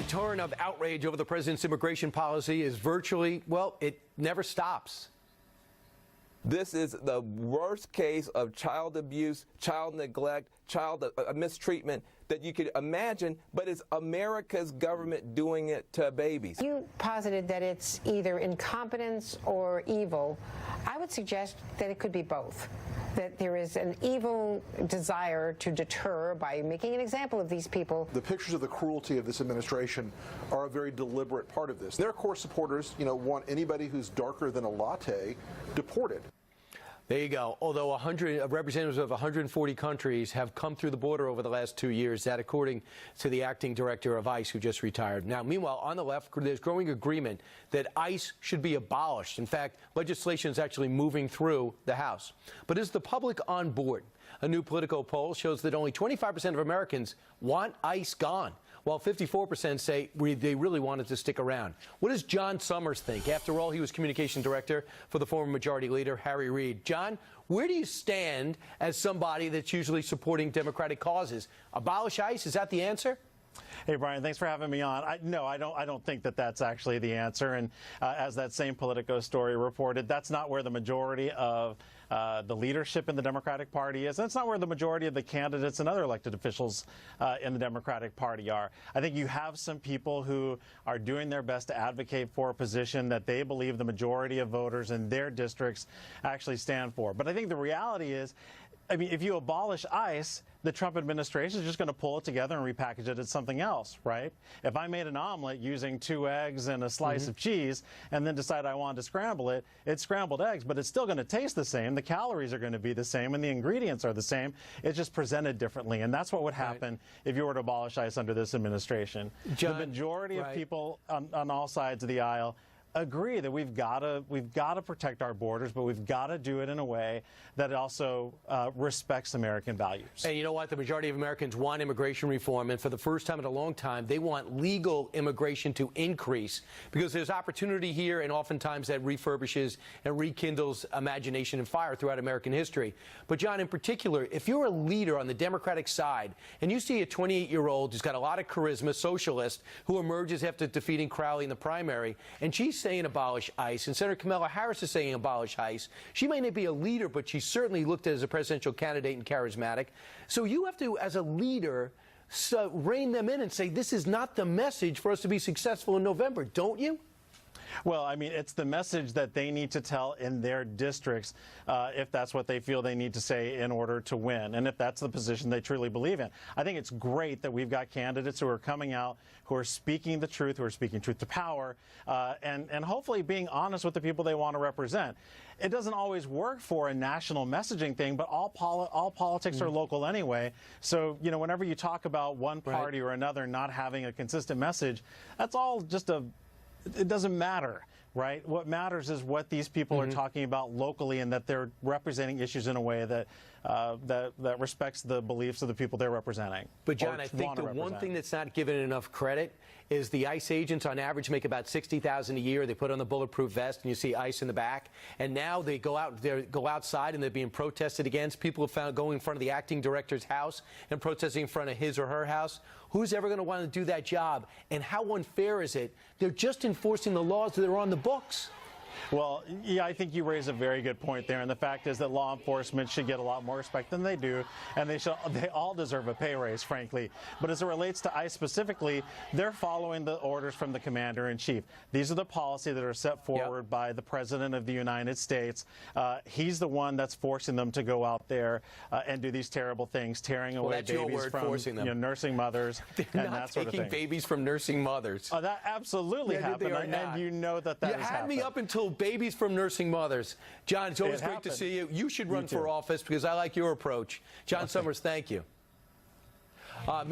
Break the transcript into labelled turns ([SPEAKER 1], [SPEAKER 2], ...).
[SPEAKER 1] torrent of outrage over the president's immigration policy is virtually, well, it never stops.
[SPEAKER 2] This is the worst case of child abuse, child neglect, child mistreatment that you could imagine, but it's America's government doing it to babies.
[SPEAKER 3] You posited that it's either incompetence or evil. I would suggest that it could be both, that there is an evil desire to deter by making an example of these people.
[SPEAKER 4] The pictures of the cruelty of this administration are a very deliberate part of this. Their core supporters, want anybody who's darker than a latte deported.
[SPEAKER 1] There you go. Although representatives of 140 countries have come through the border over the last 2 years, that according to the acting director of ICE, who just retired. Now, meanwhile, on the left, there's growing agreement that ICE should be abolished. In fact, legislation is actually moving through the House. But is the public on board? A new political poll shows that only 25% of Americans want ICE gone, while 54% say they really want it to stick around. What does John Summers think? After all, he was communication director for the former Majority Leader, Harry Reid. John, where do you stand as somebody that's usually supporting Democratic causes? Abolish ICE, is that the answer?
[SPEAKER 5] Hey, Brian, thanks for having me on. No, I don't think that that's actually the answer. And as that same Politico story reported, that's not where the majority of the leadership in the Democratic Party is. That's not where the majority of the candidates and other elected officials in the Democratic Party are. I think you have some people who are doing their best to advocate for a position that they believe the majority of voters in their districts actually stand for. But I think the reality is, if you abolish ICE, the Trump administration is just going to pull it together and repackage it as something else, right? If I made an omelet using 2 eggs and a slice of cheese and then decide I wanted to scramble it, it's scrambled eggs, but it's still going to taste the same. The calories are going to be the same and the ingredients are the same. It's just presented differently. And that's what would happen if you were to abolish ICE under this administration.
[SPEAKER 1] John,
[SPEAKER 5] the majority of people on all sides of the aisle agree that we've got to protect our borders, but we've got to do it in a way that also respects American values.
[SPEAKER 1] And you know what? The majority of Americans want immigration reform, and for the first time in a long time, they want legal immigration to increase because there's opportunity here, and oftentimes that refurbishes and rekindles imagination and fire throughout American history. But John, in particular, if you're a leader on the Democratic side and you see a 28-year-old who's got a lot of charisma, socialist, who emerges after defeating Crowley in the primary, and she's saying abolish ICE, and Senator Kamala Harris is saying abolish ICE. She may not be a leader, but she's certainly looked at as a presidential candidate and charismatic. So you have to, as a leader, rein them in and say this is not the message for us to be successful in November, don't you?
[SPEAKER 5] Well, it's the message that they need to tell in their districts if that's what they feel they need to say in order to win, and if that's the position they truly believe in. I think it's great that we've got candidates who are coming out, who are speaking the truth, who are speaking truth to power, and hopefully being honest with the people they want to represent. It doesn't always work for a national messaging thing, but all politics are local anyway. So, whenever you talk about one party or another not having a consistent message, that's all just it doesn't matter, right? What matters is what these people are talking about locally, and that they're representing issues in a way that that respects the beliefs of the people they're representing.
[SPEAKER 1] But John, I think the one thing that's not given enough credit is the ICE agents on average make about $60,000 a year. They put on the bulletproof vest and you see ICE in the back. And now they go outside and they're being protested against. People have found going in front of the acting director's house and protesting in front of his or her house. Who's ever going to want to do that job? And how unfair is it? They're just enforcing the laws that are on the books.
[SPEAKER 5] Well, yeah, I think you raise a very good point there, and the fact is that law enforcement should get a lot more respect than they do, and they all deserve a pay raise, frankly. But as it relates to ICE specifically, they're following the orders from the commander-in-chief. These are the policies that are set forward by the President of the United States. He's the one that's forcing them to go out there and do these terrible things, tearing away babies from nursing mothers and that sort of thing.
[SPEAKER 1] Taking babies from nursing mothers.
[SPEAKER 5] That absolutely happened, and you know that has happened.
[SPEAKER 1] You had me up until babies from nursing mothers. John, it's always great to see you. You should run for office because I like your approach. John Summers, thank you. Meanwhile.